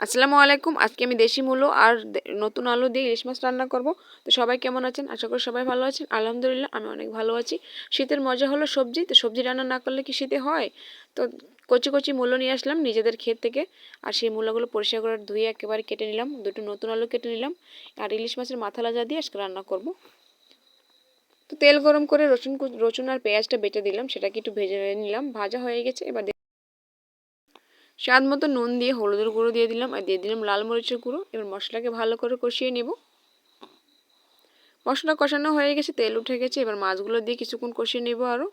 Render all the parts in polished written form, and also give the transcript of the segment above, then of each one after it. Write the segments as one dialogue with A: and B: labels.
A: আসসালামু আলাইকুম। আজকে আমি দেশি মূলো আর নতুন আলু দিয়ে ইলিশ মাছ রান্না করব। তো সবাই কেমন আছেন? আশা করি সবাই ভালো আছেন। আলহামদুলিল্লাহ আমি অনেক ভালো আছি। শীতের মজা হলো সবজি। তো সবজি রান্না না করলে কি শীতে হয়? তো কচি কচি মূলো নিয়ে আসলাম নিজেদের ক্ষেত থেকে। আর সেই মূলোগুলো পরিষ্কার করে ধুয়ে একেবারে কেটে নিলাম। দুটো নতুন আলু কেটে নিলাম। আর ইলিশ মাছের মাথা লাজা দিয়ে আজকে রান্না করব। তো তেল গরম করে রসুন আর পেঁয়াজটা বেটে দিলাম। সেটাকে একটু ভেজে নিলাম। ভাজা হয়ে গেছে। এবার স্বাদ মতো নুন দিয়ে হলুদের গুঁড়ো দিয়ে দিলাম আর দিয়ে দিলাম লাল মরিচের গুঁড়ো। এবার মশলাকে ভালো করে কষিয়ে নেব। মশলা কষানো হয়ে গেছে, তেল উঠে গেছে। এবার মাছগুলো দিয়ে কিছুক্ষণ কষিয়ে নেব আরও।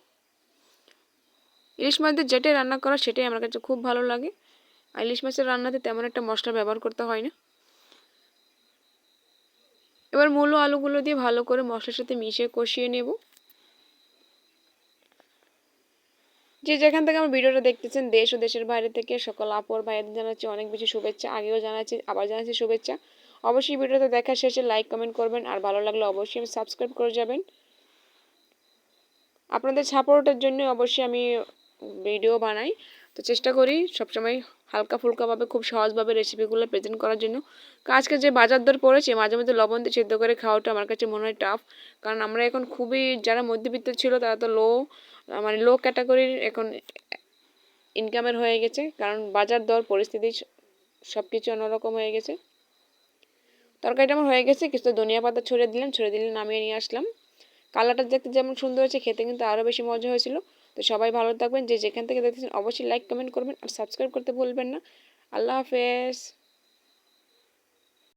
A: ইলিশ মাছ দিয়ে যেটাই রান্না করা সেটাই আমার কাছে খুব ভালো লাগে। আর ইলিশ মাছের রান্নাতে তেমন একটা মশলা ব্যবহার করতে হয় না। এবার মূলো আলুগুলো দিয়ে ভালো করে মশলার সাথে মিশিয়ে কষিয়ে নেব। যে যেখান থেকে আমার ভিডিওটা দেখতেছেন দেশ ও দেশের বাইরে থেকে সকল আপু আর ভাইয়াদের জানাচ্ছি অনেক বেশি শুভেচ্ছা। আগেও জানাচ্ছি, আবার জানাচ্ছি শুভেচ্ছা। অবশ্যই ভিডিওটা দেখার শেষে লাইক কমেন্ট করবেন আর ভালো লাগলে অবশ্যই সাবস্ক্রাইব করে যাবেন। আপনাদের সাপোর্টের জন্য অবশ্যই আমি ভিডিও বানাই। তো চেষ্টা করি সবসময় হালকা ফুলকাভাবে খুব সহজভাবে রেসিপিগুলো প্রেজেন্ট করার জন্য। আজকে যে বাজার দর পড়েছে মাঝে মধ্যে লবণ দিয়ে সেদ্ধ করে খাওয়াটা আমার কাছে মনে হয় টাফ। কারণ আমরা এখন খুবই যারা মধ্যবিত্ত ছিল তারা তো লো ক্যাটাগরির এখন ইনকামের হয়ে গেছে। কারণ বাজার দর পরিস্থিতি সব কিছু অন্যরকম হয়ে গেছে। তরকারিটা আমার হয়ে গেছে, কিছু ধনিয়া পাতা ছড়িয়ে দিলে নামিয়ে নিয়ে আসলাম। কালারটা দেখতে যেমন সুন্দর হয়েছে খেতে কিন্তু আরও বেশি মজা হয়েছিল। তো সবাই ভালো থাকবেন, যে যেখান থেকে দেখতেছেন অবশ্যই লাইক কমেন্ট করবেন আর সাবস্ক্রাইব করতে ভুলবেন না। আল্লাহ হাফেজ।